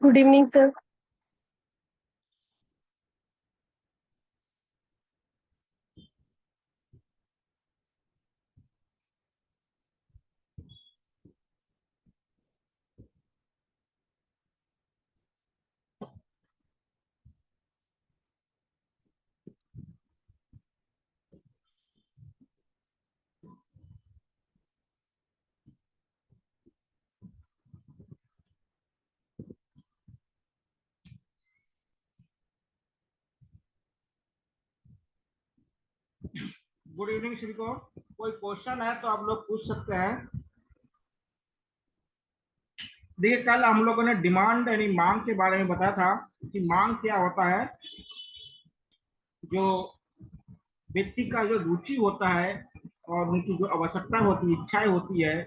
Good evening sir. Good evening Shri को। कोई question है तो आप लोग पूछ सकते हैं। देखिए, कल हम लोगों ने डिमांड यानी मांग के बारे में बताया था कि मांग क्या होता है। जो व्यक्ति का जो रुचि होता है और उनकी जो आवश्यकता होती है, इच्छाएं होती है,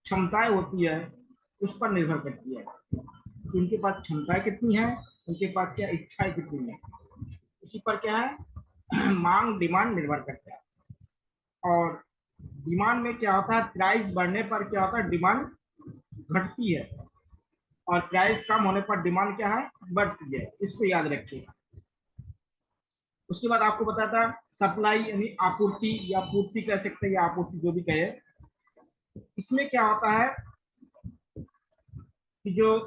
क्षमताएं होती है, उस पर निर्भर करती है कि उनके पास क्षमताएं कितनी है, उनके पास क्या इच्छाएं कितनी है। उसी पर क्या है मांग डिमांड निर्भर करता है। और डिमांड में क्या होता है, प्राइस बढ़ने पर क्या होता है, डिमांड घटती है और प्राइस कम होने पर डिमांड क्या है, बढ़ती है। इसको याद रखिएगा। उसके बाद आपको बताता सप्लाई यानी आपूर्ति या पूर्ति कह सकते हैं या आपूर्ति जो भी कहे। इसमें क्या होता है कि जो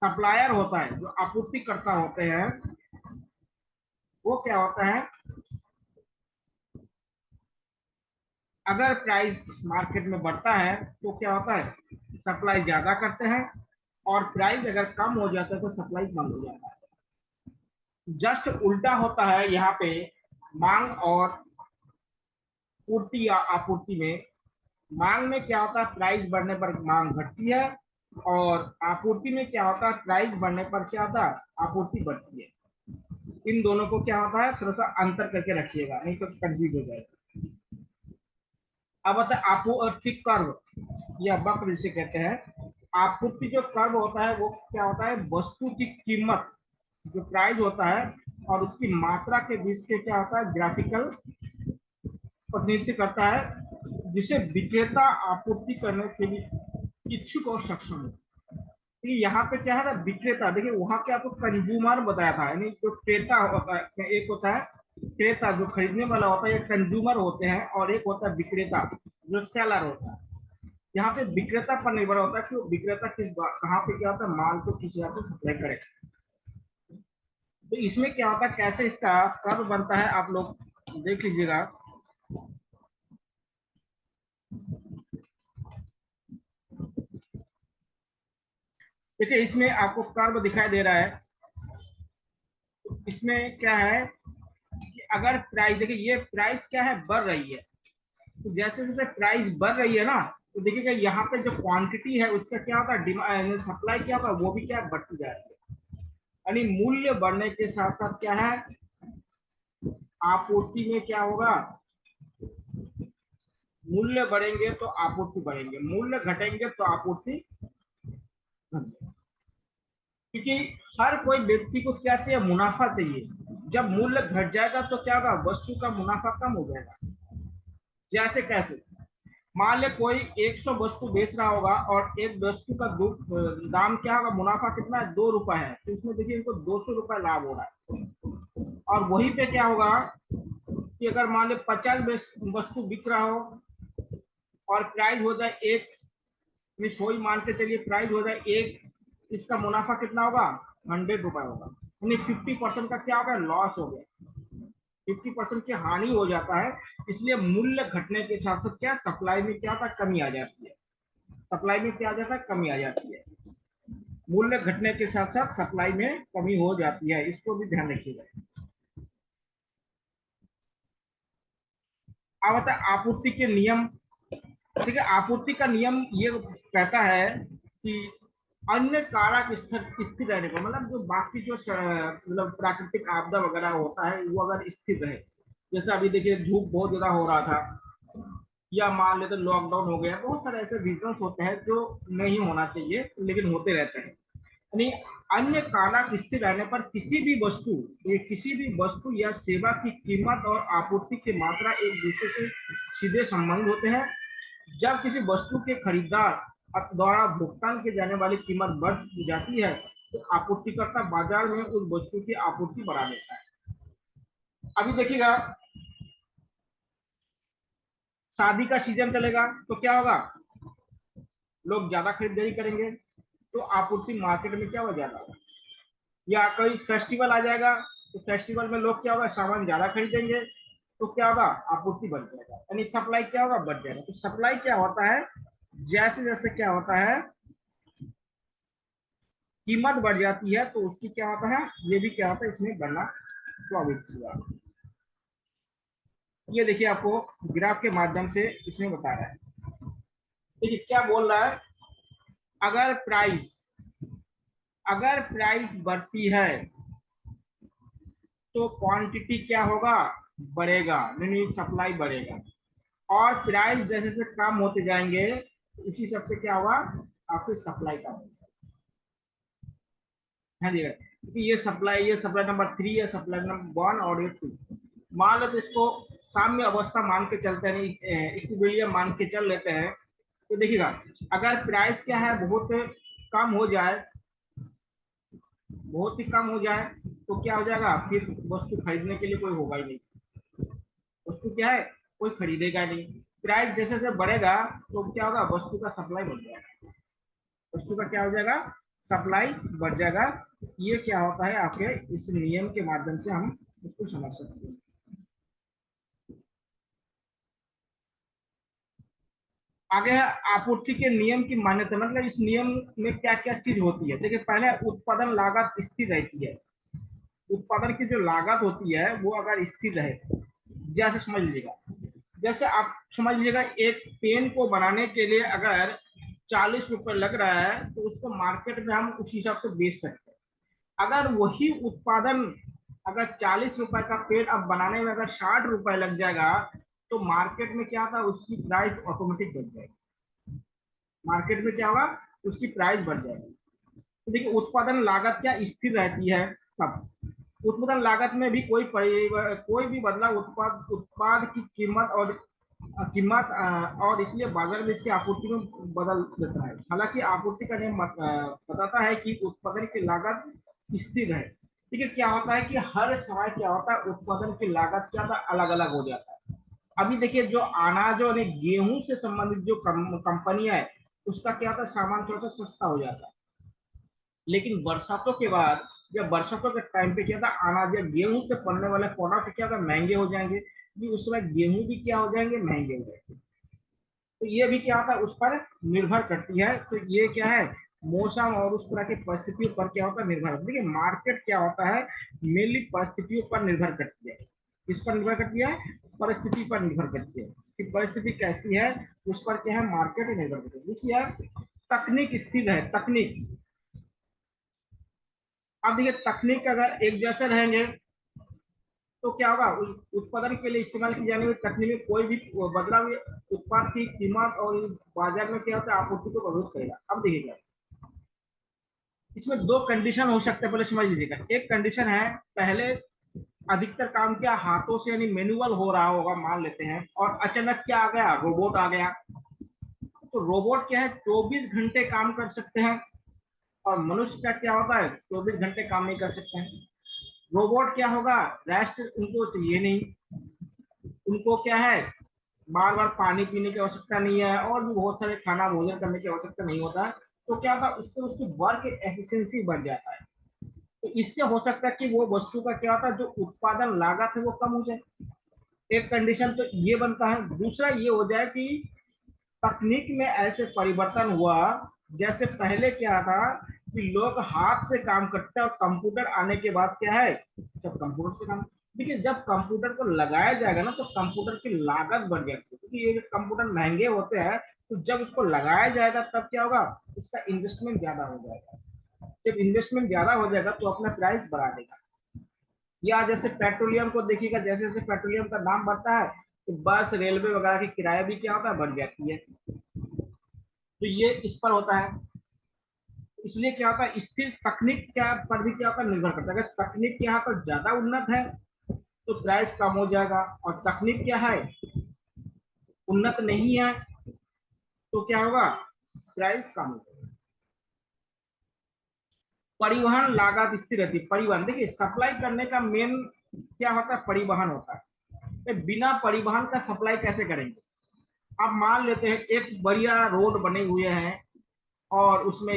सप्लायर होता है, जो आपूर्तिकर्ता होते हैं, वो क्या होता है, अगर प्राइस मार्केट में बढ़ता है तो क्या होता है, सप्लाई ज्यादा करते हैं, और प्राइस अगर कम हो जाता है तो सप्लाई कम हो जाता है। जस्ट उल्टा होता है यहाँ पे। मांग और पूर्ति या आपूर्ति में, मांग में क्या होता है, प्राइस बढ़ने पर मांग घटती है, और आपूर्ति में क्या होता है, प्राइस बढ़ने पर क्या होता है, आपूर्ति बढ़ती है। इन दोनों को क्या होता है, थोड़ा सा अंतर करके रखिएगा, नहीं तो कंफ्यूज हो जाएगा। अब होता है आपूर्ति कर्व या वक्र जिसे कहते हैं। आपूर्ति जो कर्व होता है वो क्या होता है, वस्तु की कीमत, जो प्राइस होता है और उसकी मात्रा के बीच के क्या होता है, ग्राफिकल प्रतिनिधित्व करता है, जिसे विक्रेता आपूर्ति करने के लिए इच्छुक और सक्षम है। यहाँ पे क्या है ना, विक्रेता, देखिए वहां पे आपको कंज्यूमर बताया था, यानी जो क्रेता होता है, एक होता है क्रेता जो खरीदने वाला होता है, ये कंज्यूमर होते हैं, और एक होता है विक्रेता जो सेलर होता है। यहाँ पे विक्रेता पर निर्भर होता है कि वो विक्रेता कहाँ पे क्या होता है, माल को किस यहाँ पे सप्लाई करे। तो इसमें क्या होता है, कैसे इसका कर्व बनता है, आप लोग देख लीजिएगा। देखिए, इसमें आपको कर्व दिखाई दे रहा है। इसमें क्या है कि अगर प्राइस, देखिए ये प्राइस क्या है, बढ़ रही है। तो जैसे जैसे प्राइस बढ़ रही है ना, तो देखिएगा यहाँ पे जो क्वांटिटी है उसका क्या होता है, डिमांड सप्लाई क्या होता है, वो भी क्या बढ़ती जा रही है। यानी मूल्य बढ़ने के साथ साथ क्या है, आपूर्ति में क्या होगा, मूल्य बढ़ेंगे तो आपूर्ति बढ़ेंगे, मूल्य घटेंगे तो आपूर्ति घटेगी। क्योंकि हर कोई व्यक्ति को क्या चाहिए, मुनाफा चाहिए। जब मूल्य घट जाएगा तो क्या होगा, वस्तु का मुनाफा कम हो जाएगा। जैसे कैसे, मान ले कोई 100 वस्तु बेच रहा होगा और एक वस्तु का दाम क्या होगा, मुनाफा कितना है, 2 रुपए है, तो इसमें देखिए इनको 200 रुपए लाभ हो रहा है। और वहीं पे क्या होगा कि अगर मान ले 50 वस्तु बिक रहा हो और प्राइस हो जाए एक, सोई मान के चलिए प्राइस हो जाए एक, इसका मुनाफा कितना होगा, 100 रुपए होगा। यानी 50% का क्या होगा, लॉस हो गया, 50% की हानि हो जाता है। इसलिए मूल्य घटने के साथ साथ क्या, सप्लाई में क्या होता है, कमी आ जाती है। सप्लाई में क्या आ जाता है, कमी आ जाती है। मूल्य घटने के साथ साथ सप्लाई में कमी हो जाती है, इसको भी ध्यान रखिएगा। अब आता है आपूर्ति के नियम। ठीक है, आपूर्ति का नियम ये कहता है कि अन्य कारक स्थिर स्थिर रहने पर, मतलब जो बाकी जो मतलब प्राकृतिक आपदा वगैरह होता है वो अगर स्थिर रहे, जैसे अभी देखिए धूप बहुत ज्यादा हो रहा था, या मान लेते लॉकडाउन हो गया, बहुत सारे ऐसे रीजन होते हैं जो नहीं होना चाहिए लेकिन होते रहते हैं। यानी अन्य कारक स्थिर रहने पर किसी भी वस्तु, ये किसी भी वस्तु या सेवा की कीमत और आपूर्ति की मात्रा एक दूसरे से सीधे संबंध होते हैं। जब किसी वस्तु के खरीदार द्वारा भुगतान की जाने वाली कीमत बढ़ जाती है तो आपूर्तिकर्ता बाजार में उस वस्तु की आपूर्ति बढ़ा देता है। अभी देखिएगा, शादी का सीजन चलेगा तो क्या होगा, लोग ज्यादा खरीदारी करेंगे तो आपूर्ति मार्केट में क्या हो जाएगा, या कोई फेस्टिवल आ जाएगा तो फेस्टिवल में लोग क्या होगा, सामान ज्यादा खरीदेंगे तो क्या होगा, आपूर्ति बढ़ जाएगा, यानी सप्लाई क्या होगा, बढ़ जाएगा। तो सप्लाई क्या होता है, जैसे जैसे क्या होता है, कीमत बढ़ जाती है तो उसकी क्या होता है, ये भी क्या होता है, इसमें बढ़ना स्वाभाविक हुआ। ये देखिए आपको ग्राफ के माध्यम से इसमें बता रहा है। देखिए क्या बोल रहा है, अगर प्राइस अगर प्राइस बढ़ती है तो क्वांटिटी क्या होगा, बढ़ेगा, यानी सप्लाई बढ़ेगा। और प्राइस जैसे जैसे कम होते जाएंगे उसी सबसे क्या होगा, आपकी सप्लाई कम होगा। हाँ जी, क्योंकि ये सप्लाई नंबर 3 है, सप्लाई नंबर 1 और ये 2। मान लो तो इसको साम्य अवस्था मान के चलते हैं, इक्विलिब्रियम मान के चल लेते हैं। तो देखिएगा, अगर प्राइस क्या है, बहुत कम हो जाए, बहुत ही कम हो जाए तो क्या हो जाएगा, फिर वस्तु खरीदने के लिए कोई होगा ही नहीं, वस्तु क्या है, कोई खरीदेगा नहीं। प्राइस जैसे जैसे बढ़ेगा तो क्या होगा, वस्तु का सप्लाई बढ़ जाएगा, वस्तु का क्या हो जाएगा, सप्लाई बढ़ जाएगा। ये क्या होता है, आपके इस नियम के माध्यम से हम उसको समझ सकते हैं। आगे है आपूर्ति के नियम की मान्यता, मतलब इस नियम में क्या क्या चीज होती है। देखिए पहले उत्पादन लागत स्थिर रहती है, उत्पादन की जो लागत होती है वो अगर स्थिर रहे, जैसे समझ लीजिएगा, जैसे आप समझ लीजिएगा एक पेन को बनाने के लिए अगर 40 रुपए लग रहा है तो उसको मार्केट में हम उस हिसाब से बेच सकते हैं। अगर वही उत्पादन, अगर 40 रुपए का पेन अब बनाने में अगर 60 रुपए लग जाएगा तो मार्केट में क्या था, उसकी प्राइस ऑटोमेटिक बढ़ जाएगी, मार्केट में क्या होगा, उसकी प्राइस बढ़ जाएगी। तो देखिए उत्पादन लागत क्या स्थिर रहती है, तब उत्पादन लागत में भी कोई भी बदलाव उत्पाद उत्पाद की कीमत और इसलिए बाजार में इसकी आपूर्ति में बदल देता है। हालांकि आपूर्ति का नियम बताता है कि उत्पादन की लागत स्थिर है। ठीक है, क्या होता है कि हर समय क्या होता है, उत्पादन की लागत क्या होता है, अलग अलग हो जाता है। अभी देखिए जो अनाज और गेहूं से संबंधित जो कंपनियां है, उसका क्या होता है, सामान थोड़ा सा सस्ता हो जाता है। लेकिन बरसातों के बाद, जब बरसातों के टाइम पे क्या था, अनाज या गेहूं से पड़ने वाले प्रोडक्ट क्या था, महंगे हो जाएंगे, कि उस समय गेहूं भी क्या हो जाएंगे, महंगे हो जाएंगे। तो ये भी क्या होता है, उस पर निर्भर करती है। तो ये क्या है, मौसम और उस तरह की परिस्थितियों पर क्या होता है, निर्भर। देखिए मार्केट क्या होता है, मेनली परिस्थितियों पर निर्भर करती है। किस पर निर्भर करती है, परिस्थिति पर निर्भर करती है कि परिस्थिति कैसी है, उस पर क्या है, मार्केट निर्भर करती है। देखिए तकनीक स्थिर है, तकनीक। अब देखिए तकनीक अगर एक जैसे रहेंगे तो क्या होगा, उत्पादन के लिए इस्तेमाल की जाने वाली तकनीक में कोई भी बदलाव उत्पाद की कीमत और बाजार में क्या होता है, आपूर्ति को प्रभावित करेगा। अब देखिएगा, इसमें दो कंडीशन हो सकते हैं, पहले समझ लीजिएगा। एक कंडीशन है, पहले अधिकतर काम क्या हाथों से यानी मैनुअल हो रहा होगा, मान लेते हैं, और अचानक क्या आ गया, रोबोट आ गया। तो रोबोट क्या है, 24 घंटे काम कर सकते हैं, और मनुष्य का क्या होता है, 24 घंटे काम नहीं कर सकते हैं। रोबोट क्या होगा, रेस्ट उनको चाहिए नहीं, उनको क्या है, बार बार पानी पीने की आवश्यकता नहीं है, और भी बहुत सारे खाना भोजन करने की आवश्यकता नहीं होता है। तो क्या होता है, इससे उसकी वर्क एफिशिएंसी बढ़ जाता है। तो इससे हो सकता है कि वो वस्तु का क्या होता है, जो उत्पादन लागत है वो कम हो जाए। एक कंडीशन तो ये बनता है। दूसरा ये हो जाए कि तकनीक में ऐसे परिवर्तन हुआ, जैसे पहले क्या था कि लोग हाथ से काम करते हैं, और कंप्यूटर आने के बाद क्या है, जब कंप्यूटर से काम, देखिए जब कंप्यूटर को लगाया जाएगा ना तो कंप्यूटर की लागत बढ़ जाती है, क्योंकि ये कंप्यूटर महंगे होते हैं। तो जब उसको लगाया जाएगा तब क्या होगा, उसका इन्वेस्टमेंट ज्यादा हो जाएगा। जब इन्वेस्टमेंट ज्यादा हो जाएगा तो अपना प्राइस बढ़ा देगा। या जैसे पेट्रोलियम को देखिएगा, जैसे जैसे पेट्रोलियम का दाम बढ़ता है तो बस रेलवे वगैरह की किराया भी क्या होता है, बढ़ जाती है। तो ये इस पर होता है। इसलिए क्या होता है, स्थिर तकनीक क्या पर भी क्या होता है, निर्भर करता है। अगर तकनीक यहाँ पर ज्यादा उन्नत है तो प्राइस कम हो जाएगा, और तकनीक क्या है, उन्नत नहीं है तो क्या होगा, प्राइस कम हो जाएगा। परिवहन लागत स्थिर रहती है। परिवहन देखिए, सप्लाई करने का मेन क्या होता है, परिवहन होता है। तो बिना परिवहन का सप्लाई कैसे करेंगे? आप मान लेते हैं एक बढ़िया रोड बने हुए हैं और उसमें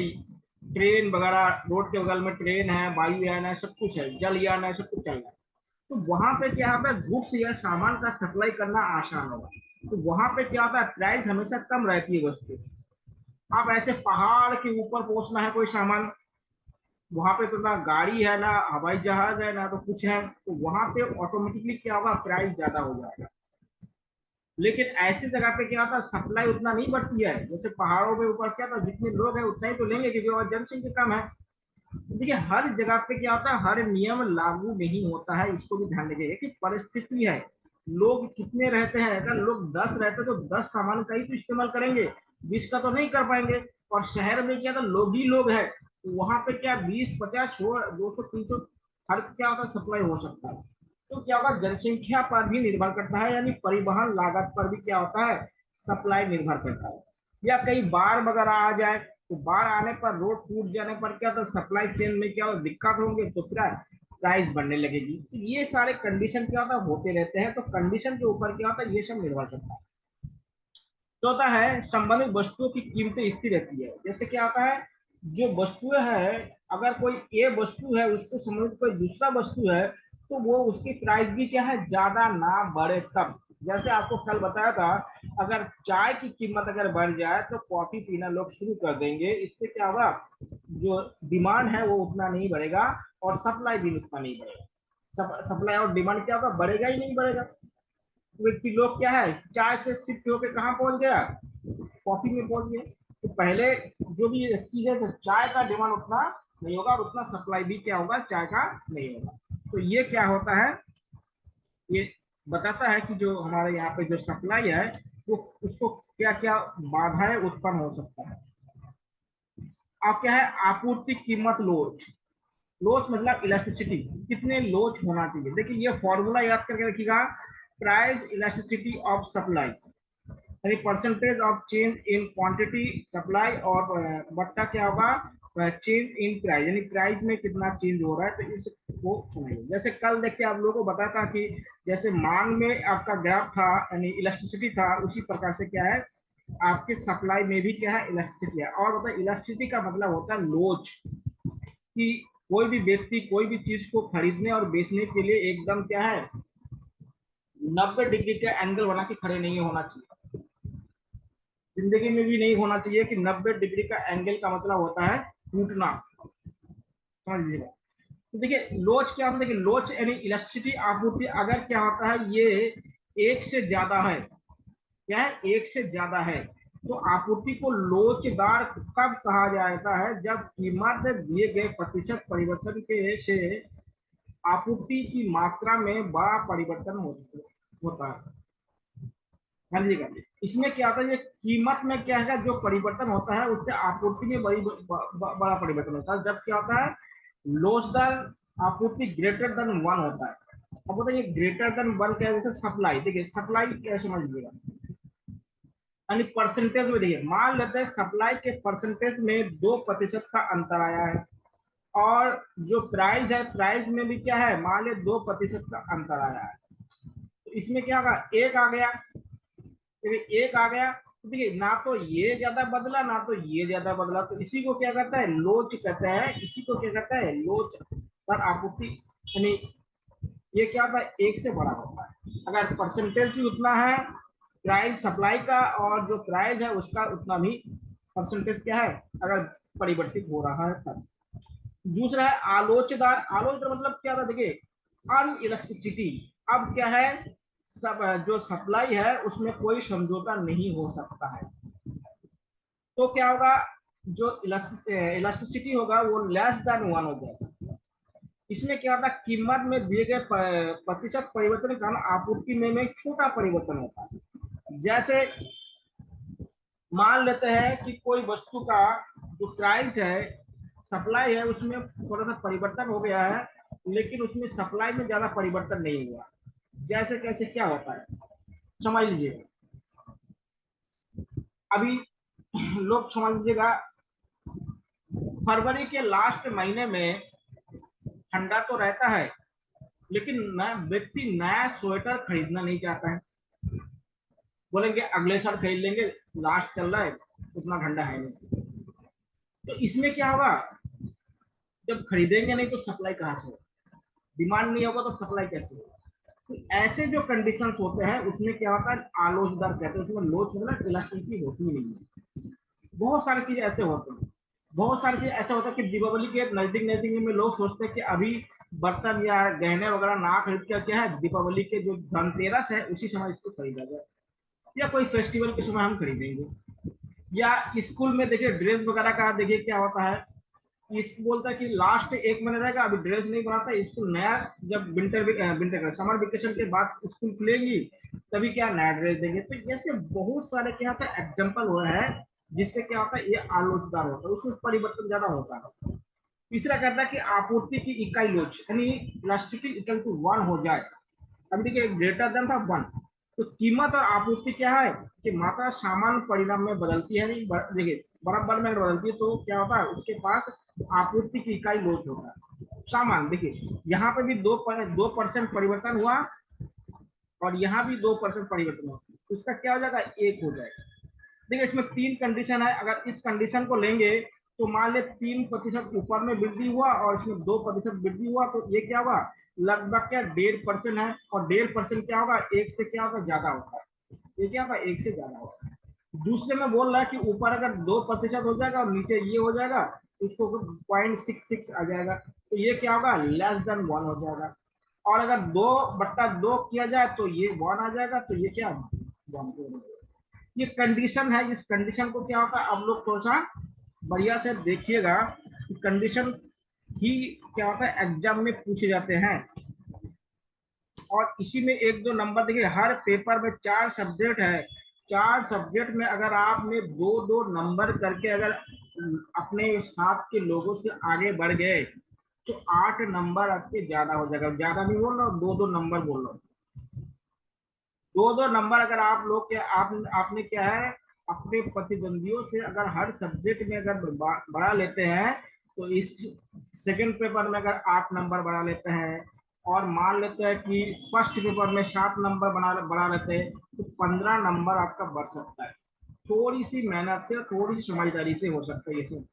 ट्रेन वगैरह, रोड के बगल में ट्रेन है, वायुयान है, सब कुछ है, जलयान है, सब कुछ चल रहा है। तो वहां पे क्या होता है, गुड्स या सामान का सप्लाई करना आसान होगा। तो वहां पे क्या होता है, प्राइस हमेशा कम रहती है वस्तु। आप ऐसे पहाड़ के ऊपर पहुंचना है कोई सामान, वहां पे तो ना गाड़ी है, ना हवाई जहाज है, ना तो कुछ है, तो वहां पे ऑटोमेटिकली क्या होगा, प्राइस ज्यादा हो जाएगा। लेकिन ऐसी जगह पे क्या होता है, सप्लाई उतना नहीं बढ़ती है। जैसे पहाड़ों के ऊपर क्या था, जितने लोग हैं उतना ही तो लेंगे, क्योंकि और जनसंख्या कम है। देखिए, हर जगह पे क्या होता है, हर नियम लागू नहीं होता है, इसको भी ध्यान रखिएगा कि परिस्थिति है। लोग कितने रहते हैं, अगर लोग 10 रहते हैं तो 10 सामान का ही तो इस्तेमाल करेंगे, 20 का तो नहीं कर पाएंगे। और शहर में क्या था, लोग ही लोग है, तो वहां पे क्या 20 50 100 200 300 हर क्या होता है, सप्लाई हो सकता है। तो क्या होगा, जनसंख्या पर भी निर्भर करता है, यानी परिवहन लागत पर भी क्या होता है, सप्लाई निर्भर करता है। या कई बाढ़ वगैरह आ जाए, तो बाढ़ आने पर, रोड टूट जाने पर क्या होता है, सप्लाई चेन में क्या होता है, दिक्कत होंगे, तो फिर प्राइस बढ़ने लगेगी। तो ये सारे कंडीशन क्या होता है, होते रहते हैं। तो कंडीशन के ऊपर क्या होता है, ये सब निर्भर करता है। चौथा है, संबंधित वस्तुओं की कीमतें स्थिर रहती है। जैसे क्या होता है, जो वस्तुएं है, अगर कोई ए वस्तु है, उससे संबंधित कोई दूसरा वस्तु है, तो वो उसकी प्राइस भी क्या है, ज्यादा ना बढ़े तब। जैसे आपको कल बताया था, अगर चाय की कीमत अगर बढ़ जाए तो कॉफी पीना लोग शुरू कर देंगे। इससे क्या होगा, जो डिमांड है वो उतना नहीं बढ़ेगा, और सप्लाई भी उतना नहीं बढ़ेगा। सप्लाई और डिमांड क्या होगा, बढ़ेगा ही नहीं बढ़ेगा। व्यक्ति लोग क्या है, चाय से शिफ्ट होकर कहाँ पहुंच गया, कॉफी में पहुंच गया। तो पहले जो भी चीज है, तो चाय का डिमांड उतना नहीं होगा, और उतना सप्लाई भी क्या होगा, चाय का नहीं होगा। तो ये क्या होता है, ये बताता है कि जो हमारे यहाँ पे जो सप्लाई है, वो उसको क्या क्या बाधाएं उत्पन्न हो सकता है। अब क्या है, आपूर्ति कीमत लोच। लोच मतलब इलास्टिसिटी, कितने लोच होना चाहिए। देखिए, ये फॉर्मूला याद करके रखिएगा, प्राइस इलास्टिसिटी ऑफ सप्लाई, यानी percentage of change in quantity supply, और बट्टा क्या होगा, चेंज इन प्राइस, यानी प्राइस में कितना चेंज हो रहा है। तो इसको समझिए। जैसे कल देखिए, आप लोगों को बताता कि जैसे मांग में आपका ग्राफ था, यानी इलास्टिसिटी था, उसी प्रकार से क्या है, आपके सप्लाई में भी क्या है, इलास्टिसिटी है। और मतलब इलास्टिसिटी का मतलब होता है लोच, कि कोई भी व्यक्ति कोई भी चीज को खरीदने और बेचने के लिए एकदम क्या है, 90 डिग्री का एंगल बना के खड़े नहीं होना चाहिए। जिंदगी में भी नहीं होना चाहिए कि 90 डिग्री का एंगल का मतलब होता है टूटना, समझ लीजिएगा। तो देखिए, लोच क्या होता है, देखिए लोच यानी इलेक्ट्रिसिटी आपूर्ति अगर क्या होता है, ये एक से ज्यादा है, क्या है, एक से ज्यादा है, तो आपूर्ति को लोचदार कब कहा जाता है, जब कीमत में दिए गए प्रतिशत परिवर्तन के से आपूर्ति की मात्रा में बड़ा परिवर्तन होता है। समझिएगा, इसमें क्या होता है, ये कीमत में क्या है, जो परिवर्तन होता है उससे आपूर्ति में बड़ा परिवर्तन होता है। जब क्या होता है, लोचदार आपूर्ति ग्रेटर देन वन होता है। अब बताइए, ग्रेटर देन वन क्या है, जैसे सप्लाई, देखिए सप्लाई क्या समझ लीजिएगा, यानी परसेंटेज में। देखिए, मान लेते हैं सप्लाई के परसेंटेज में 2% का अंतर आया है, और जो प्राइस है, प्राइस में भी क्या है, मान ले 2% का अंतर आया है। तो इसमें क्या होगा, एक आ गया, एक आ गया, तो देखिए ना तो ये ज्यादा बदला, ना तो ये ज्यादा बदला, तो इसी को क्या कहता है, लोच कहते हैं। इसी को क्या कहता है, लोच पर आपूर्ति, यानी ये क्या होता है, एक से बड़ा होता है। अगर परसेंटेज भी उतना है प्राइस सप्लाई का, और जो प्राइस है उसका उतना भी परसेंटेज क्या है, अगर परिवर्तित हो रहा है तब। दूसरा है आलोचदार। आलोचदार मतलब क्या था, देखिए अनइलास्टिसिटी। अब क्या है, सब जो सप्लाई है उसमें कोई समझौता नहीं हो सकता है। तो क्या होगा, जो इलास्टिसिटी होगा वो लेस देन वन हो जाएगा। इसमें क्या होता है, कीमत में दिए गए प्रतिशत परिवर्तन के कारण आपूर्ति में एक छोटा परिवर्तन होता है। जैसे मान लेते हैं कि कोई वस्तु का जो प्राइस है, सप्लाई है, उसमें थोड़ा सा परिवर्तन हो गया है, लेकिन उसमें सप्लाई में ज्यादा परिवर्तन नहीं हुआ। जैसे कैसे क्या होता है, समझ लीजिए। अभी लोग समझ लीजिएगा, फरवरी के लास्ट महीने में ठंडा तो रहता है, लेकिन नया व्यक्ति नया स्वेटर खरीदना नहीं चाहता है। बोलेंगे अगले साल खरीद लेंगे, लास्ट चल रहा है, उतना ठंडा है नहीं। तो इसमें क्या होगा, जब खरीदेंगे नहीं तो सप्लाई कहाँ से होगा, डिमांड नहीं होगा तो सप्लाई कैसे होगा। तो ऐसे जो कंडीशंस होते हैं उसमें क्या होता है, आलोचदार कहते हैं, उसमें लोच मतलब इलास्टिसिटी होती ही नहीं है। बहुत सारी चीजें ऐसे होते हैं, बहुत सारी चीजें ऐसा होता है कि दीपावली के नजदीक नजदीक में लोग सोचते हैं कि अभी बर्तन या गहने वगैरह ना खरीद कर क्या है, दीपावली के जो धनतेरस है उसी समय इसको खरीदा जाए, या कोई फेस्टिवल के समय हम खरीदेंगे। या स्कूल में देखिए ड्रेस वगैरह का देखिए क्या होता है, स्कूल बोलता है कि लास्ट एक महीना रहेगा, अभी ड्रेस नहीं बनाता स्कूल नया, जब विंटर का समर वेकेशन के बाद स्कूल खुलेगी तभी क्या नया ड्रेस देंगे। तो ऐसे बहुत सारे क्या होता है एग्जाम्पल हुआ है, जिससे क्या होता है ये आलोचदार होता है, उसमें परिवर्तन ज्यादा होता है। तीसरा कहता है कि आपूर्ति की इकाई लोच, यानी इलास्टिसिटी इक्वल टू 1 हो जाए। अभी देखिए ग्रेटर देन था 1, तो कीमत और आपूर्ति क्या है कि मात्रा सामान्य परिणाम में बदलती है, नहीं देखिए बराबर में अगर बदलती है तो क्या होता है, उसके पास आपूर्ति की इकाई लोच होता है। सामान देखिए यहाँ पे भी 2% परिवर्तन हुआ, और यहाँ भी 2% परिवर्तन हुआ, तो इसका क्या हो जाएगा, 1 हो जाएगा। देखिए इसमें 3 कंडीशन है, अगर इस कंडीशन को लेंगे तो मान ले 3% ऊपर में वृद्धि हुआ और इसमें 2% वृद्धि हुआ, तो ये क्या होगा, लगभग क्या 1.5% है, और 1.5% क्या होगा, एक से क्या होगा, ज्यादा होता है। ये क्या होगा, एक से ज्यादा होता है। दूसरे में बोल रहा है कि ऊपर अगर 2% हो जाएगा और नीचे ये हो जाएगा, तो इसको 0.66 आ जाएगा, तो ये क्या होगा, लेस देन 1 हो जाएगा। और अगर 2/2 किया जाए तो ये 1 आ जाएगा, तो ये क्या 1। ये कंडीशन है, इस कंडीशन को क्या होता है, अब लोग थोड़ा बढ़िया से देखिएगा कि कंडीशन ही क्या होता है एग्जाम में पूछे जाते हैं। और इसी में 1-2 नंबर देखिए, हर पेपर में 4 सब्जेक्ट है, 4 सब्जेक्ट में अगर आपने 2-2 नंबर करके अगर अपने साथ के लोगों से आगे बढ़ गए तो 8 नंबर आपके ज्यादा हो जाएगा। ज्यादा नहीं बोल रहा हूँ, 2-2 नंबर बोल रहा हूँ। 2-2 नंबर अगर आप लोग के आपने क्या है, अपने प्रतिद्वंदियों से अगर हर सब्जेक्ट में अगर बढ़ा लेते हैं, तो इस सेकंड पेपर में अगर 8 नंबर बढ़ा लेते हैं, और मान लेते हैं कि फर्स्ट पेपर में 7 नंबर बढ़ा लेते हैं, तो 15 नंबर आपका बढ़ सकता है। थोड़ी सी मेहनत से और थोड़ी सी समझदारी से हो सकता है ये सब।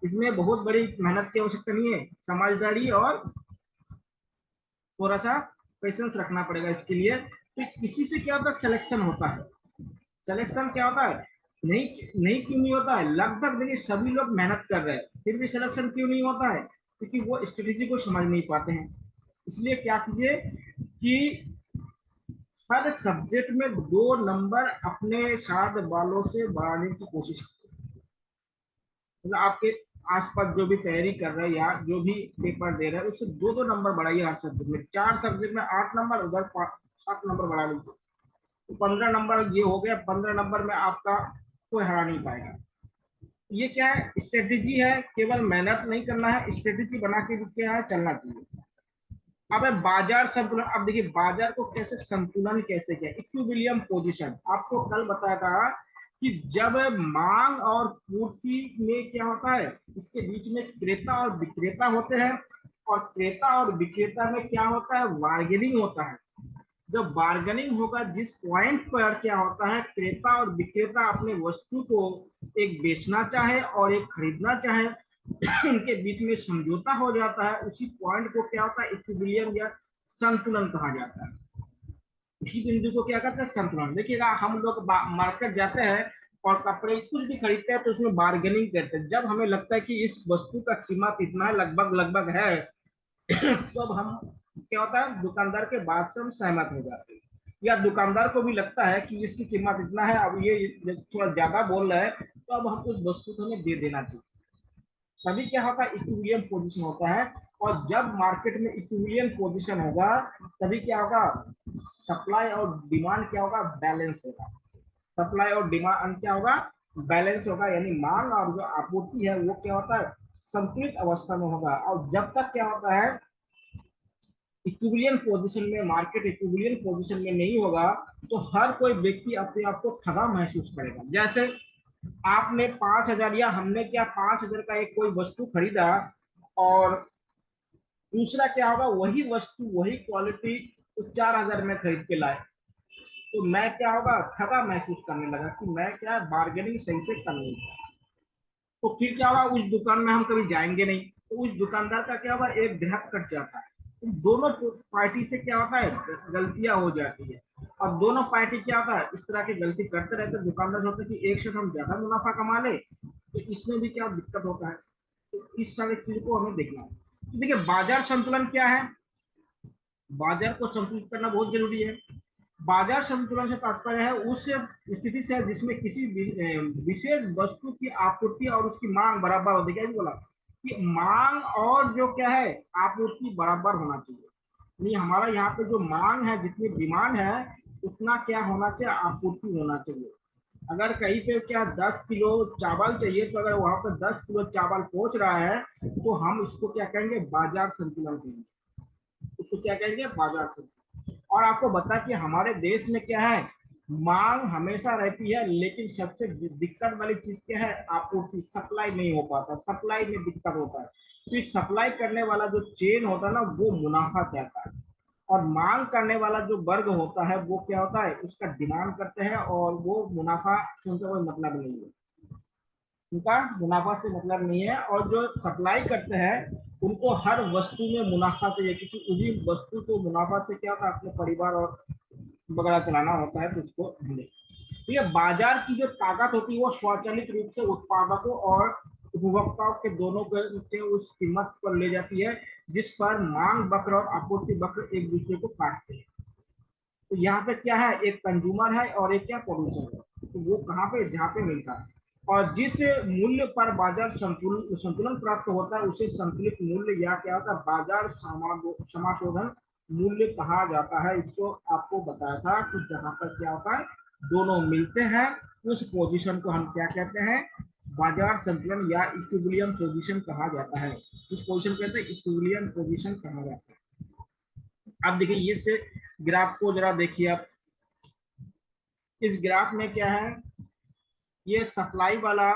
इसमें बहुत बड़ी मेहनत की आवश्यकता नहीं है, समझदारी और थोड़ा सा पेशेंस रखना पड़ेगा इसके लिए। तो किसी से क्या होता है, सिलेक्शन होता है। सिलेक्शन क्या होता है, नहीं नहीं क्यों नहीं होता है, लगभग देखिए सभी लोग मेहनत कर रहे हैं फिर भी सिलेक्शन क्यों नहीं होता है, क्योंकि वो स्ट्रेटेजी को समझ नहीं पाते हैं। इसलिए क्या कीजिए कि हर सब्जेक्ट में 2 नंबर अपने साथ वालों से बढ़ाने की कोशिश कीजिए। मतलब आपके आसपास जो भी तैयारी कर रहे हैं या जो भी पेपर दे रहे हैं उससे 2-2 नंबर बढ़ाइए हर सब्जेक्ट में। 4 सब्जेक्ट में 8 नंबर, उधर 7 नंबर बढ़ा लीजिए, तो 15 नंबर ये हो गया। 15 नंबर में आपका कोई हरा नहीं पाएगा। ये क्या है, स्ट्रेटेजी है, केवल मेहनत नहीं करना है, स्ट्रेटेजी बना के भी क्या है चलना चाहिए। अब है बाजार संतुलन। अब देखिए बाजार को कैसे संतुलन कैसे किया, इक्विलिब्रियम पोजीशन आपको कल बताया था कि जब मांग और पूर्ति में क्या होता है, इसके बीच में क्रेता और विक्रेता होते हैं, और क्रेता और विक्रेता में क्या होता है, बार्गेनिंग होता है। जब बार्गेनिंग होगा, जिस पॉइंट पर क्या होता है, क्रेता और विक्रेता अपने वस्तु को एक बेचना चाहे और एक खरीदना चाहे, उनके बीच में समझौता हो जाता है, उसी पॉइंट को क्या होता है, इक्विलिब्रियम या संतुलन कहा जाता है। उसी बिंदु को क्या कहते हैं, संतुलन। देखिएगा हम लोग मार्केट जाते हैं और कपड़े कुछ भी खरीदते हैं तो उसमें बार्गेनिंग करते हैं। जब हमें लगता है कि इस वस्तु का कीमत इतना लगभग लगभग है तो अब हम क्या होता है, दुकानदार के बात से हम सहमत हो जाते हैं, या दुकानदार को भी लगता है कि इसकी कीमत इतना है, अब ये थोड़ा ज्यादा बोल रहा है, तो अब हम उस वस्तु को हमें दे देना चाहिए। तभी क्या होगा, इक्विलिब्रियम पोजीशन होता है। और जब मार्केट में इक्विलिब्रियम पोजीशन होगा तभी क्या होगा, सप्लाई और डिमांड क्या होगा, बैलेंस होगा। सप्लाई और डिमांड क्या होगा, बैलेंस होगा, यानी मांग और जो आपूर्ति है वो क्या होता है, संतुलित अवस्था में होगा। और जब तक क्या होता है, इक्विलिब्रियम पोजीशन में, मार्केट इक्विलिब्रियम पोजीशन में नहीं होगा, तो हर कोई व्यक्ति अपने आप को ठगा महसूस करेगा। जैसे आपने 5,000 या हमने क्या 5,000 का एक कोई वस्तु खरीदा, और दूसरा क्या होगा, वही वस्तु वही क्वालिटी 4,000 में खरीद के लाए, तो मैं क्या होगा, ठगा महसूस करने लगा कि मैं क्या बार्गेनिंग सही से कर नहीं पाया। तो फिर क्या होगा, उस दुकान में हम कभी जाएंगे नहीं, तो उस दुकानदार का क्या होगा, एक ग्राहक कट जाता है। तो दोनों पार्टी से क्या होता है, गलतियां हो जाती है। और दोनों पार्टी क्या होता है, इस तरह की गलती करते रहते, दुकानदार सोचते हैं कि एक से हम ज्यादा मुनाफा कमा ले, तो इसमें भी क्या दिक्कत होता है। तो इस सारी चीज को हमें देखना है। तो देखिए, बाजार संतुलन क्या है, बाजार को संतुलित करना बहुत जरूरी है। बाजार संतुलन से तात्पर्य है उस स्थिति से जिसमें किसी विशेष वस्तु की आपूर्ति और उसकी मांग बराबर होती है। क्या बोला कि मांग और जो क्या है, आपूर्ति बराबर होना चाहिए। नहीं, हमारा यहाँ पे जो मांग है, जितनी डिमांड है, उतना क्या होना चाहिए, आपूर्ति होना चाहिए। अगर कहीं पे क्या 10 किलो चावल चाहिए, तो अगर वहां पर 10 किलो चावल पहुंच रहा है, तो हम इसको क्या कहेंगे, बाजार संतुलन कहेंगे। उसको क्या कहेंगे, बाजार संतुलन। और आपको बता कि हमारे देश में क्या है, मांग हमेशा रहती है, लेकिन सबसे दिक्कत वाली चीज क्या है, आपूर्ति, सप्लाई नहीं हो पाता, सप्लाई में दिक्कत होता है। तो इस सप्लाई करने वाला जो चेन होता है ना, वो मुनाफा चाहता है। और मांग करने वाला जो वर्ग होता है, वो क्या होता है, उसका डिमांड करते हैं, और वो मुनाफा से उनका कोई मतलब नहीं है, उनका मुनाफा से मतलब नहीं है। और जो सप्लाई करते हैं, उनको हर वस्तु में मुनाफा चाहिए, क्योंकि उसी वस्तु को मुनाफा से क्या होता है, अपने परिवार और वगैरह चलाना होता है, तो उसको मिले। तो ये बाजार की जो ताकत होती है, वो स्वचालित रूप से उत्पादकों और उपभोक्ताओं के दोनों के उस कीमत पर ले जाती है, जिस पर मांग वक्र और आपूर्ति वक्र एक दूसरे को काटते हैं। तो यहाँ पे क्या है, एक कंज्यूमर है और एक क्या, प्रोड्यूसर है। तो वो कहाँ पे, जहाँ पे मिलता है। और जिस मूल्य पर बाजार संतुलन संतुलन प्राप्त होता है, उसे संतुलित मूल्य या क्या होता है, बाजार समाशोधन मूल्य कहा जाता है। इसको आपको बताया था कि जहाँ पर क्या होता है, दोनों मिलते हैं, उस पोजीशन को हम क्या कहते हैं, बाजार संतुलन या इक्विलिब्रियम पोजीशन कहा जाता है। इस पोजीशन कहते हैं इक्विलिब्रियम पोजीशन कहा जाता है। अब देखिए, ये से ग्राफ को जरा देखिए आप। इस ग्राफ में क्या है, ये सप्लाई वाला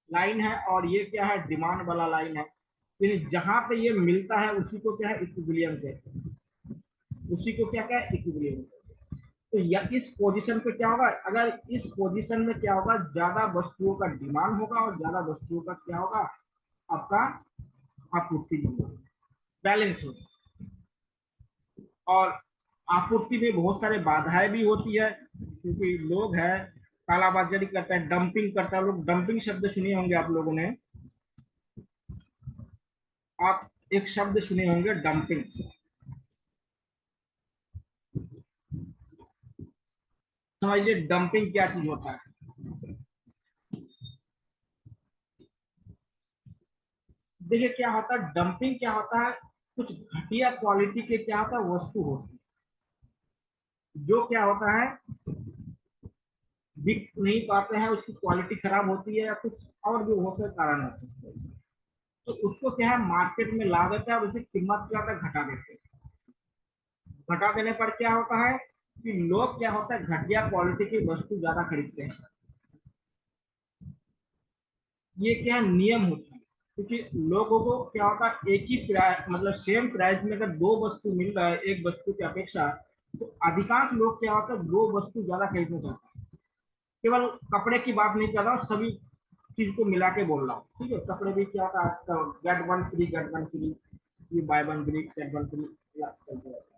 लाइन है, और ये क्या है, डिमांड वाला लाइन है। यानी जहां पे ये मिलता है, उसी को क्या है, इक्विलिब्रियम कहते हैं। उसी को क्या क्या है, इक्विलिब्रियम। तो या इस पोजीशन पे क्या होगा, अगर इस पोजीशन में क्या होगा, ज्यादा वस्तुओं का डिमांड होगा और ज्यादा वस्तुओं का क्या होगा, आपका आपूर्ति होगा, बैलेंस होगा। और आपूर्ति में बहुत सारे बाधाएं भी होती है, क्योंकि लोग हैं कालाबाजारी करते हैं, डंपिंग करता है। लोग डंपिंग शब्द सुने होंगे आप लोगों ने, आप एक शब्द सुने होंगे, डंपिंग। समझिए डंपिंग क्या चीज होता है। देखिए क्या होता है, डंपिंग क्या होता है, कुछ घटिया क्वालिटी के क्या होता है, वस्तु होती है, जो क्या होता है, बिक नहीं पाते हैं, उसकी क्वालिटी खराब होती है, या कुछ और भी हो सकता कारण हो सकते हैं। तो उसको क्या है, मार्केट में ला देते हैं और उसकी कीमत क्या होता है, घटा देते हैं। घटा देने पर क्या होता है कि लोग क्या होता है, घटिया क्वालिटी की वस्तु ज्यादा खरीदते हैं। ये क्या नियम होता है, क्योंकि लोगों को क्या होता है, एक ही प्राइस, मतलब सेम प्राइस में अगर दो वस्तु मिल रहा है एक वस्तु की अपेक्षा, तो अधिकांश लोग क्या होता है, दो वस्तु ज्यादा खरीदना चाहते हैं। केवल कपड़े की बात नहीं कर रहा हूँ, सभी चीज को मिला के बोल रहा हूँ। ठीक है, कपड़े भी क्या होता है आजकल, get one free, get one free, ये buy one free, get one free चलते रहता है।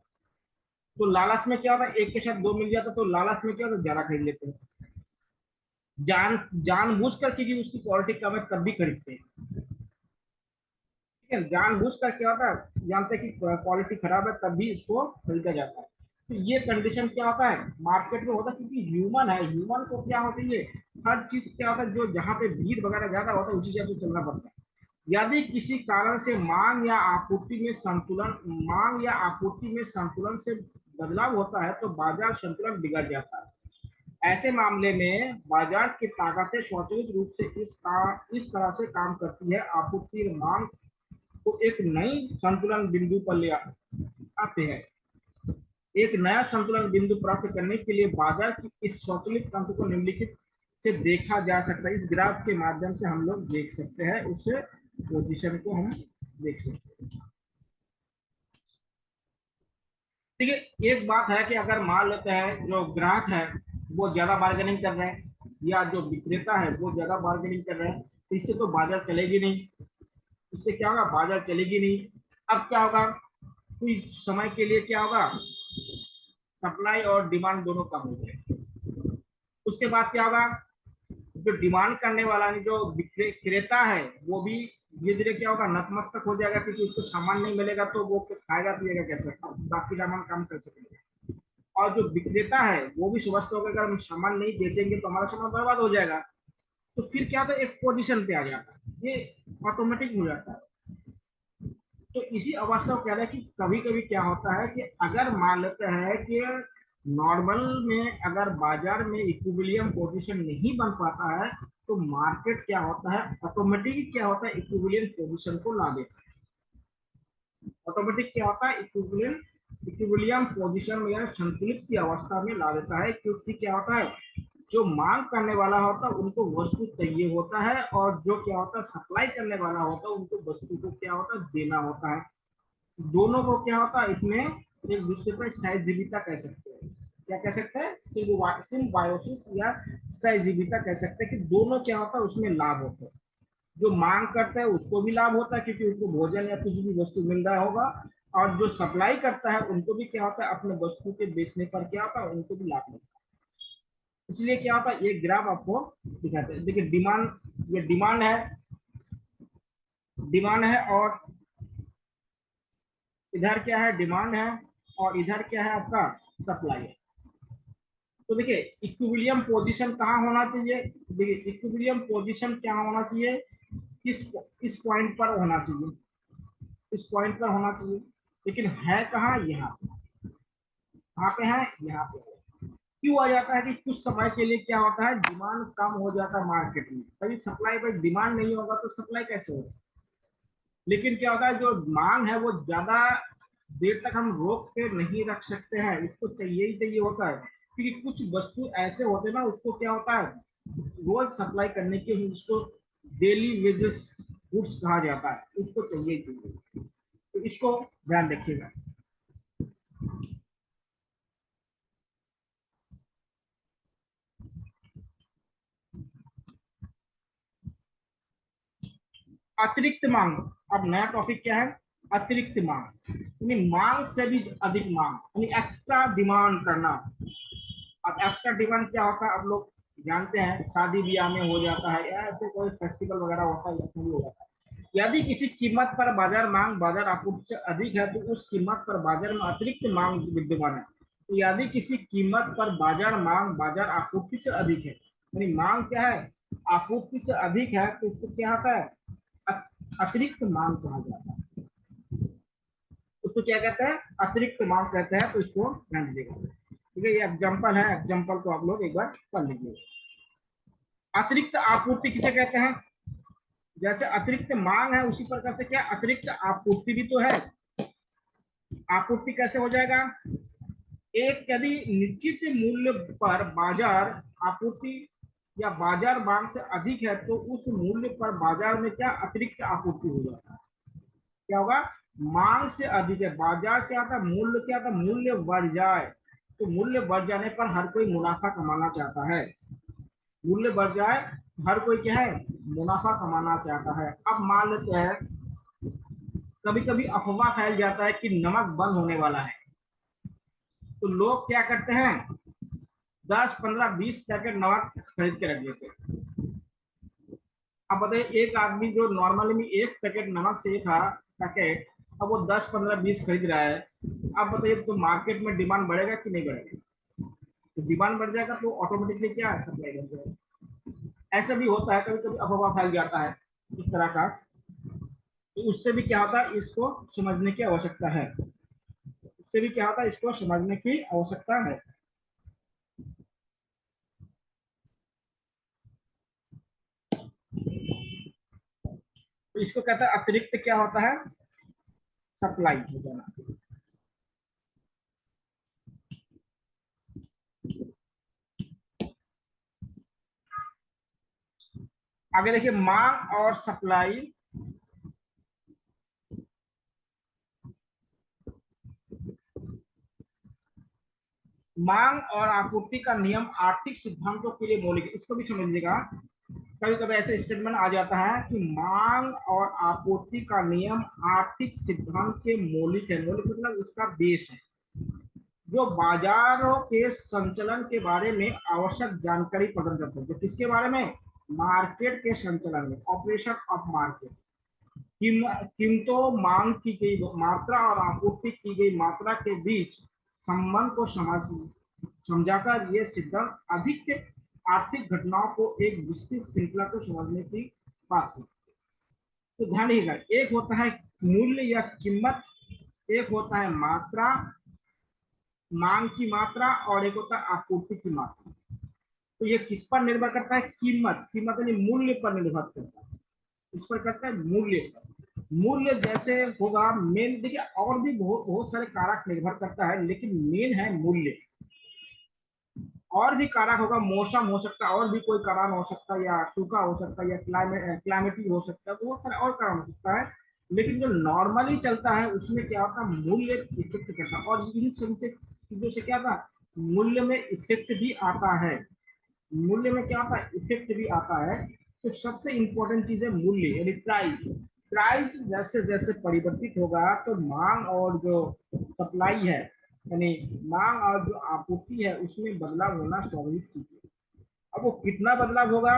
तो लालच में क्या होता है, एक के साथ दो मिल जाता है, तो लालच में क्या होता है, ज्यादा खरीद लेते हैं। जान जानबूझ करके भी उसकी क्वालिटी कम है, तब भी खरीदते हैं। ठीक है, जानबूझ कर क्या होता है, जानते हैं कि क्वालिटी खराब है, तब भी इसको खरीदा जाता है। तो ये कंडीशन क्या होता है, मार्केट में होता है, क्योंकि ह्यूमन है, ह्यूमन को क्या होती है, हर चीज क्या होता है, जो जहाँ पे भीड़ वगैरह ज्यादा होता है, उसी जगह से चलना पड़ता है। यदि किसी कारण से मांग या आपूर्ति में संतुलन से बदलाव होता है, तो बाजार संतुलन बिगड़ जाता है। ऐसे मामले में बाजार की ताकतें स्वचालित रूप से इस तरह से काम करती है, आपूर्ति और मांग को एक नई संतुलन बिंदु पर ले आते हैं। एक नया संतुलन बिंदु प्राप्त करने के लिए बाजार की इस स्वचालित तंत्र को निम्नलिखित से देखा जा सकता है। इस ग्राफ के माध्यम से हम लोग देख सकते हैं, उस पोजीशन को हम देख सकते हैं। ठीक है, एक बात है कि अगर मान लेते हैं जो ग्राहक है वो ज्यादा बार्गेनिंग कर रहे हैं या जो विक्रेता है वो ज्यादा बार्गेनिंग कर रहे हैं, तो इससे तो बाजार चलेगी नहीं। इससे क्या होगा, बाजार चलेगी नहीं। अब क्या होगा, कुछ समय के लिए क्या होगा, सप्लाई और डिमांड दोनों कम हो जाएगी। उसके बाद क्या होगा, जो डिमांड करने वाला जो विक्रेता है वो भी धीरे धीरे क्या होगा, नतमस्तक हो जाएगा, क्योंकि उसको सामान नहीं मिलेगा तो वो खाएगा पिएगा कैसे, बाकी सामान काम कर सकेगा। और जो विक्रेता है वो भी समझते होगा अगर हम सामान नहीं बेचेंगे तो हमारा सामान बर्बाद हो जाएगा। तो फिर क्या होता है, एक पोजीशन पे आ जाता है, ये ऑटोमेटिक हो जाता है। तो इसी अवस्था को कह रहे हैं कि कभी कभी क्या होता है कि अगर मान लेते हैं कि नॉर्मल में अगर बाजार में इक्विलिब्रियम पोजीशन नहीं बन पाता है, तो मार्केट क्या होता है, ऑटोमेटिक क्या होता है, इक्विलिब्रियम पोजीशन को ला देता है। ऑटोमेटिक क्या होता है, इक्विलिब्रियम पोजीशन में यानी संतुलित की अवस्था में ला देता है, क्योंकि क्या होता है, जो मांग करने वाला होता है उनको वस्तु चाहिए होता है, और जो क्या होता है सप्लाई करने वाला होता है उनको वस्तु को क्या होता है, देना होता है। दोनों को क्या होता है इसमें एक दूसरे पर सहजीविता कह सकते हैं। क्या कह सकते हैं, सिम्बायोसिस या सहजीविता कह सकते हैं, कि दोनों क्या होता है उसमें लाभ होता है। जो मांग करता है उसको भी लाभ होता है क्योंकि उसको भोजन या कुछ भी वस्तु मिल रहा होगा, और जो सप्लाई करता है उनको भी क्या होता है, अपने वस्तु के बेचने पर क्या होता है उनको भी लाभ मिलता है। इसलिए क्या होता है, ये ग्राफ आपको दिखाते हैं। देखिए डिमांड, ये डिमांड है और इधर क्या है, डिमांड है, और इधर क्या है आपका, सप्लाई है। तो देखिए इक्विलिब्रियम पोजीशन कहाँ होना चाहिए, देखिए इक्विलिब्रियम पोजीशन क्या होना चाहिए, किस इस पॉइंट पर होना चाहिए, इस पॉइंट पर होना चाहिए। लेकिन है कहाँ, यहाँ पे, कहाँ पे है, यहाँ पे है। क्यों आ जाता है कि कुछ समय के लिए क्या होता है, डिमांड कम हो जाता है मार्केट में, कभी सप्लाई पर डिमांड नहीं होगा तो सप्लाई कैसे होगा। लेकिन क्या होता है, जो मांग है वो ज्यादा देर तक हम रोक के नहीं रख सकते हैं, इसको चाहिए ही चाहिए होता है, क्योंकि कुछ वस्तु ऐसे होते हैं ना, उसको क्या होता है रोज सप्लाई करने के, उसको डेली वेजेस गुड्स कहा जाता है, उसको चाहिए ही चाहिए। तो इसको ध्यान रखिएगा। अतिरिक्त मांग, अब नया टॉपिक क्या है, अतिरिक्त मांग, यानी मांग से भी अधिक मांग, यानी एक्स्ट्रा डिमांड करना। अब एक्स्ट्रा डिमांड क्या होता है, आप लोग जानते हैं, शादी ब्याह में हो जाता है या ऐसे कोई फेस्टिवल वगैरह होता है इसमें भी हो जाता है। यदि किसी कीमत पर बाजार मांग बाजार आपूर्ति से अधिक है तो उस कीमत पर बाजार में अतिरिक्त मांग विद्यमान है। तो यदि किसी कीमत पर बाजार मांग बाजार आपूर्ति से अधिक है, यानी मांग क्या है, आपूर्ति से अधिक है, तो उसको क्या होता है, अतिरिक्त मांग कहा जाता है। उसको क्या कहते हैं, अतिरिक्त मांग कहते हैं। तो इसको ध्यान दीजिएगा। ठीक है, ये एग्जाम्पल है, एग्जाम्पल को आप लोग एक बार कर लीजिए। अतिरिक्त आपूर्ति किसे कहते हैं, जैसे अतिरिक्त मांग है उसी प्रकार से क्या अतिरिक्त आपूर्ति भी तो है। आपूर्ति कैसे हो जाएगा, एक यदि निश्चित मूल्य पर बाजार आपूर्ति या बाजार मांग से अधिक है तो उस मूल्य पर बाजार में क्या अतिरिक्त आपूर्ति हो जाता है। क्या होगा, मांग से अधिक है, बाजार क्या था, मूल्य क्या था, मूल्य बढ़ जाए, तो मूल्य बढ़ जाने पर हर कोई मुनाफा कमाना चाहता है। मूल्य बढ़ जाए, हर कोई क्या है, मुनाफा कमाना चाहता है। अब मान लेते हैं कभी कभी अफवाह फैल जाता है कि नमक बंद होने वाला है, तो लोग क्या करते हैं, 10 15 20 पैकेट नमक खरीद के रख देते हैं। अब बताइए एक आदमी जो नॉर्मली में एक पैकेट नमक चाहिए था, पैकेट, अब वो 10 15 20 खरीद रहा है। अब बताइए तो मार्केट में डिमांड बढ़ेगा कि नहीं बढ़ेगा, तो डिमांड बढ़ जाएगा तो ऑटोमेटिकली क्या है, सप्लाई बढ़ जाएगा। ऐसा भी होता है, कभी कभी अफवाह फैल जाता है इस तरह का। तो उससे भी क्या होता है, इसको समझने की आवश्यकता है, इससे भी क्या होता है, इसको समझने की आवश्यकता है। तो इसको कहता है अतिरिक्त क्या होता है, सप्लाई हो जाना। आगे देखिए मांग और सप्लाई। मांग और आपूर्ति का नियम आर्थिक सिद्धांतों के लिए मौलिक है। इसको भी समझिएगा, कभी कभी ऐसे स्टेटमेंट आ जाता है कि मांग और आपूर्ति का नियम आर्थिक सिद्धांत के मौलिक है। मौलिक मतलब उसका बेस है, जो बाजारों के संचालन के बारे में आवश्यक जानकारी प्रदान करते हैं। जो किसके बारे में? मार्केट के संचालन में, ऑपरेशन ऑफ मार्केट। कीमतों, मांग की गई मात्रा और आपूर्ति की गई मात्रा के बीच संबंध को समझाकर यह सिद्धांत अधिक आर्थिक घटनाओं को एक विस्तृत श्रृंखला को समझने की बात है। तो ध्यान रखिएगा, एक होता है मूल्य या कीमत, एक होता है मात्रा, मांग की मात्रा, और एक होता है आपूर्ति की मात्रा। तो ये किस पर निर्भर करता है? कीमत, कीमत यानी मूल्य पर निर्भर करता है। इस पर करता है मूल्य पर। मूल्य जैसे होगा मेन, देखिए और भी बहुत बहुत सारे कारक निर्भर करता है, लेकिन मेन है मूल्य। और भी कारक होगा, मौसम हो सकता है, और भी कोई कारण हो सकता है, या सूखा हो सकता है, या क्लाइमेटी हो सकता है, बहुत सारे और कारण हो सकता है। लेकिन जो नॉर्मली चलता है उसमें क्या होता है? मूल्य इफेक्ट करता है। और इन सब चीजों से क्या था? मूल्य में इफेक्ट भी आता है। मूल्य में क्या आता है? इफेक्ट भी आता है। तो सबसे इंपॉर्टेंट चीज है मूल्य यानी प्राइस। प्राइस जैसे जैसे परिवर्तित होगा तो मांग और जो सप्लाई है, यानी मांग और जो आपूर्ति है, उसमें बदलाव होना स्वाभाविक चीज है। अब वो कितना बदलाव होगा,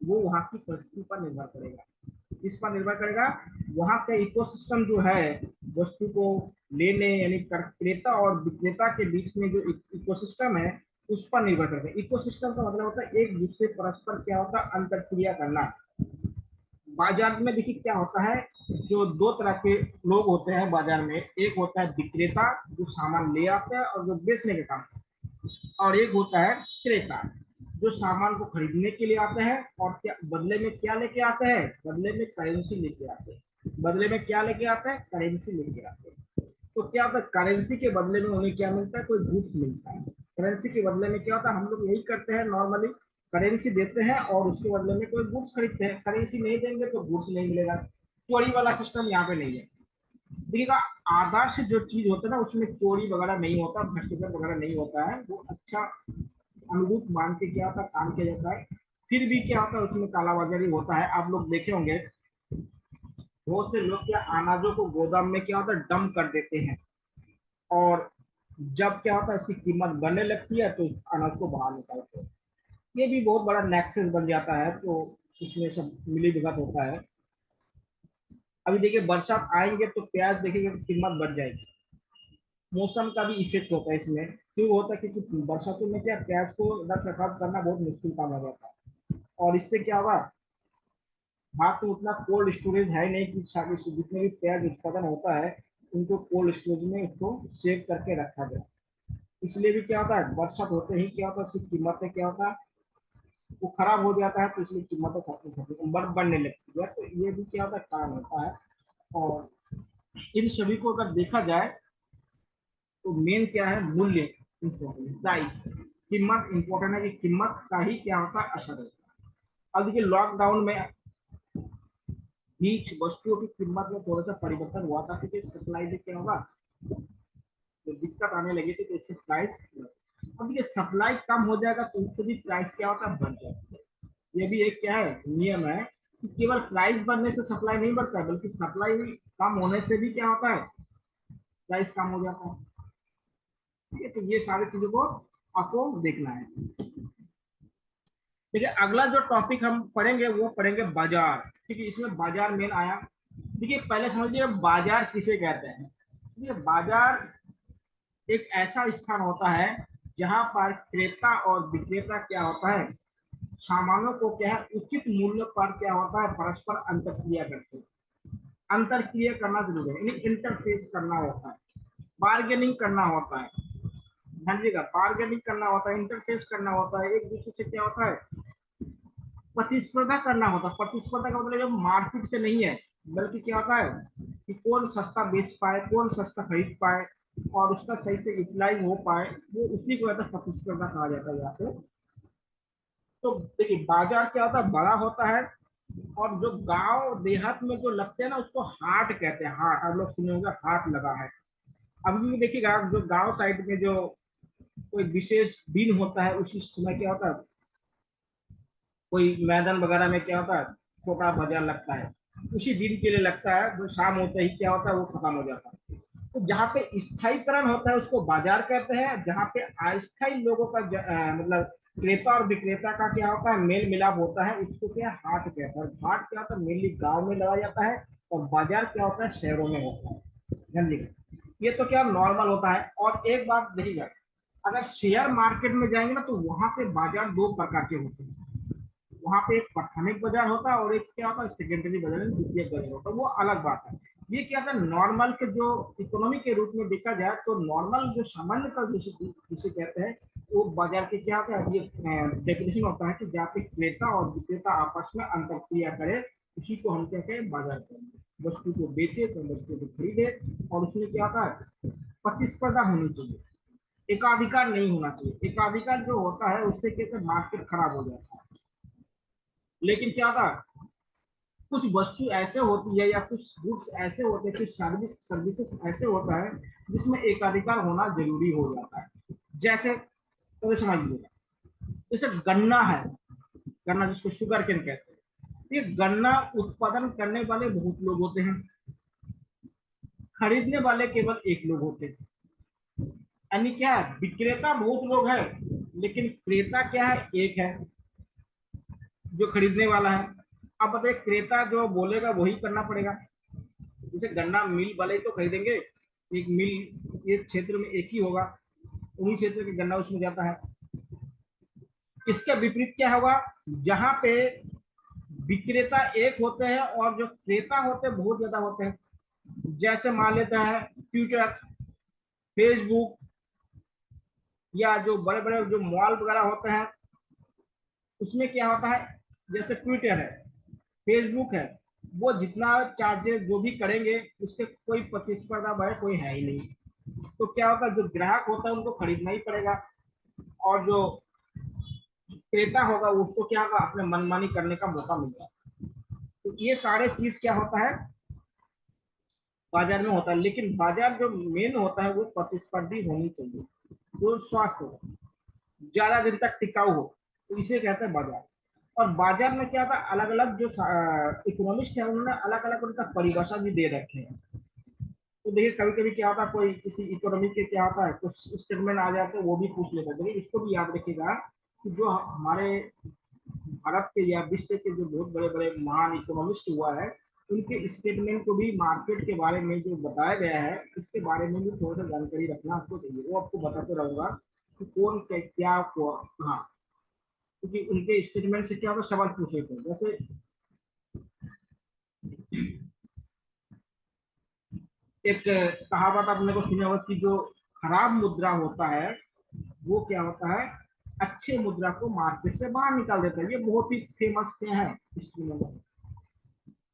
वो वहां की परिस्थिति पर निर्भर करेगा। किस पर निर्भर करेगा? वहां का इकोसिस्टम जो है, वस्तु को लेने यानी क्रेता और विक्रेता के बीच में जो इकोसिस्टम है, उस पर निर्भर करता है। इकोसिस्टम का मतलब होता है एक दूसरे परस्पर क्या होता है? अंतर क्रिया करना। बाजार में देखिए क्या होता है, जो दो तरह के लोग होते हैं बाजार में, एक होता है विक्रेता जो सामान ले आता है और जो बेचने का काम करता है, और एक होता है क्रेता जो सामान को खरीदने के लिए आते हैं और क्या बदले में क्या लेके आते हैं? बदले में करेंसी लेके आते हैं। बदले में क्या लेके आते हैं? करेंसी लेके आते हैं। तो क्या होता है? करेंसी के बदले में उन्हें क्या मिलता है? कोई गुड्स मिलता है। करेंसी के बदले में क्या होता है? हम लोग यही करते हैं नॉर्मली, करेंसी देते हैं और उसके बदले में कोई गुड्स खरीदते हैं। करेंसी नहीं देंगे तो गुड्स नहीं मिलेगा। चोरी वाला सिस्टम यहाँ पे नहीं है। देखिएगा, आदर्श जो चीज होता है ना, उसमें चोरी वगैरह नहीं होता, भ्रष्टाचार वगैरह नहीं होता है। वो अच्छा अनुरूप मान के क्या होता है? काम किया जाता है। फिर भी क्या होता है? उसमें कालाबाजारी होता है। आप लोग देखे होंगे बहुत से लोग क्या अनाजों को गोदाम में क्या होता है? डंप कर देते हैं, और जब क्या होता है इसकी कीमत बढ़ने लगती है तो उस अनाज को बाहर निकालते हैं। ये भी बहुत बड़ा नेक्सस बन जाता है, तो इसमें सब मिली भगत होता है। अभी देखिए बरसात आएंगे तो प्याज देखेंगे तो कीमत बढ़ जाएगी। मौसम का भी इफेक्ट होता है इसमें। क्यों होता है? क्योंकि बरसातों में क्या प्याज को रख रखाव करना बहुत मुश्किल काम हो जाता है। और इससे क्या होगा? हाँ, तो उतना कोल्ड स्टोरेज है नहीं कि जितने भी प्याज उत्पादन होता है उनको कोल्ड स्टोरेज में उसको सेव करके रखा जाए। इसलिए भी क्या होता है? बरसात होते ही क्या होता है? उसकी कीमतें क्या होता है? वो खराब हो जाता है, तो इसलिए कीमतें बढ़ने लगती है। तो ये भी क्या होता है? कारण होता है। और इन सभी को अगर देखा जाए तो मेन क्या है? मूल्य इम्पोर्टेंट, प्राइस, कीमत इम्पोर्टेंट है कि कीमत का ही क्या होता है? असर होता है। अब देखिए लॉकडाउन में भी वस्तुओं की कीमत में थोड़ा सा परिवर्तन हुआ था, क्योंकि सप्लाई में क्या होगा? तो दिक्कत आने लगी थी, तो इससे प्राइस, अब देखिए सप्लाई कम हो जाएगा तो उससे भी प्राइस क्या होता है? बढ़ जाता है। ये भी एक क्या है? नियम है कि केवल प्राइस बढ़ने से सप्लाई नहीं बढ़ता है, बल्कि सप्लाई कम होने से भी क्या होता है? प्राइस कम हो जाता है। ठीक है, तो ये सारी चीजों को आपको देखना है। देखिए अगला जो टॉपिक हम पढ़ेंगे वो पढ़ेंगे बाजार। ठीक है, इसमें बाजार मेन आया। देखिए पहले समझिए बाजार किसे कहते हैं। ये बाजार एक ऐसा स्थान होता है जहां पर क्रेता और विक्रेता क्या होता है? सामानों को क्या है? उचित मूल्य पर क्या होता है? परस्पर अंतर क्रिया करते हैं। अंतर क्रिया करना जरूरी है, यानी इंटरफेस करना होता है, बार्गेनिंग करना होता है। ध्यान दीजिएगा, बार्गेनिंग करना होता है, इंटरफेस करना होता है, एक दूसरे से क्या होता है? प्रतिस्पर्धा करना होता है। प्रतिस्पर्धा का मतलब मार्केट से नहीं है, बल्कि क्या होता है कि कौन सस्ता बेच पाए, कौन सस्ता खरीद पाए और उसका सही से यूटिलाइज हो पाए, वो उसी को कहता है प्रतिस्पर्धा कहा जाता है यहाँ पे। तो देखिए बाजार क्या होता है, बड़ा होता है, और जो गांव देहात में जो लगते हैं ना उसको हाट कहते हैं। हाट, आप लोग सुने होंगे हाट लगा है। अभी भी देखिएगा जो गांव साइड में जो कोई विशेष दिन होता है उसी समय क्या होता है, कोई मैदान वगैरह में क्या होता है, छोटा बाजार लगता है, उसी दिन के लिए लगता है, जो शाम होते ही क्या होता है वो खत्म हो जाता है। तो जहाँ पे स्थायीकरण होता है उसको बाजार कहते हैं, जहाँ पे अस्थायी लोगों का मतलब क्रेता और विक्रेता का क्या होता है, मेल मिलाप होता है, उसको क्या हाट कहते हैं। हाट क्या होता है, मेनली गाँव में लगाया जाता है, और बाजार क्या होता है, शहरों में होता है। ध्यान दीजिए, ये तो क्या नॉर्मल होता है। और एक बात देखिएगा, अगर शेयर मार्केट में जाएंगे ना तो वहां पे बाजार दो प्रकार के होते हैं। वहां पे एक प्राथमिक बाजार होता है, और एक क्या होता है सेकेंडरी बाजार, द्वितीय बाजार होता है, वो अलग बात है। ये क्या था, नॉर्मल के जो इकोनॉमी के रूप में देखा जाए तो नॉर्मल जो सामान्य का जिसे जिसे कहते हैं, वो बाजार के क्या होता है, ये डेफिनेशन होता है कि जहाँ पे क्रेता और विक्रेता आपस में अंतर क्रिया करे, उसी को हम कहते हैं बाजार करेंगे। वस्तु को बेचे तो वस्तु को खरीदे, और उसमें क्या होता है, प्रतिस्पर्धा होनी चाहिए, एकाधिकार नहीं होना चाहिए। एकाधिकार जो होता है उससे कहते हैं मार्केट खराब हो जाता है। लेकिन क्या था, कुछ वस्तु ऐसे होती है या कुछ गुड्स ऐसे होते हैं, कुछ सर्विसेज ऐसे होता है जिसमें एकाधिकार होना जरूरी हो जाता है। जैसे तो समझिए, जैसे गन्ना है, गन्ना जिसको शुगर केन कहते हैं, ये गन्ना उत्पादन करने वाले बहुत लोग होते हैं, खरीदने वाले केवल एक लोग होते हैं। यानी क्या है, विक्रेता बहुत लोग हैं, लेकिन क्रेता क्या है, एक है जो खरीदने वाला है। अब बताइए, क्रेता जो बोलेगा वही करना पड़ेगा। जैसे गन्ना मिल वाले ही तो खरीदेंगे, एक मिल ये क्षेत्र में एक ही होगा, उन्हीं क्षेत्र के गन्ना उसमें जाता है। इसके विपरीत क्या होगा, जहां पे विक्रेता एक होते हैं और जो क्रेता होते हैं बहुत ज्यादा होते हैं। जैसे मान लेते हैं ट्विटर, फेसबुक, या जो बड़े बड़े जो मॉल वगैरह होते हैं, उसमें क्या होता है, जैसे ट्विटर है, फेसबुक है, वो जितना चार्जेस जो भी करेंगे उसके कोई प्रतिस्पर्धा भाई कोई है ही नहीं। तो क्या होगा, जो ग्राहक होता है उनको खरीदना ही पड़ेगा, और जो क्रेता होगा उसको क्या होगा, अपने मनमानी करने का मौका मिलेगा। तो ये सारे चीज क्या होता है, बाजार में होता है। लेकिन बाजार जो मेन होता है वो प्रतिस्पर्धी होनी चाहिए, जो स्वास्थ्य हो, ज्यादा दिन तक टिकाऊ हो, तो इसे कहते हैं बाजार। और बाजार में क्या होता है, अलग अलग जो इकोनॉमिस्ट है उन्होंने अलग अलग उनका परिभाषा भी दे रखे हैं। तो देखिए कभी कभी क्या होता है, कोई किसी इकोनॉमी के क्या होता है कुछ स्टेटमेंट आ जाते हैं वो भी पूछ लेते हैं। देखिए इसको भी याद रखिएगा कि जो हमारे भारत के या विश्व के जो बहुत बड़े बड़े महान इकोनॉमिस्ट हुआ है, उनके स्टेटमेंट को भी मार्केट के बारे में जो बताया गया है उसके बारे में भी थोड़ा सा जानकारी रखना आपको चाहिए। वो आपको बताते रहूंगा कि कौन क्या को, हाँ, क्योंकि उनके स्टेटमेंट से क्या होगा, सवाल पूछ लेते हैं। जैसे एक कहावत आपने को सुना होगा कि जो खराब मुद्रा होता है वो क्या होता है, अच्छे मुद्रा को मार्केट से बाहर निकाल देता है। ये बहुत ही फेमस क्या है स्टेटमेंट।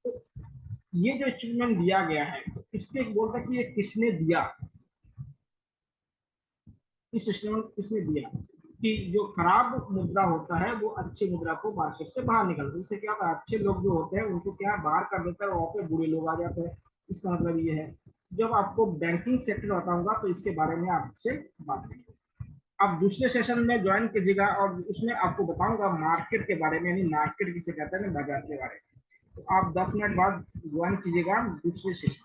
तो ये जो स्टेटमेंट दिया गया है, इसके बोलता है कि ये किसने दिया, इस स्टेटमेंट किसने दिया, कि जो खराब मुद्रा होता है वो अच्छी मुद्रा को मार्केट से बाहर निकाल देता है। इससे क्या होता है, अच्छे लोग जो होते हैं उनको क्या बाहर कर देता है, वहां पे बुरे लोग आ जाते हैं। इसका मतलब ये है। जब आपको बैंकिंग सेक्टर बताऊंगा तो इसके बारे में आपसे बात करेंगे। आप दूसरे सेशन में ज्वाइन कीजिएगा, और उसमें आपको बताऊंगा मार्केट के बारे में, यानी मार्केट किसे कहते हैं, बाजार के बारे में। तो आप 10 मिनट बाद ज्वाइन कीजिएगा दूसरे सेशन।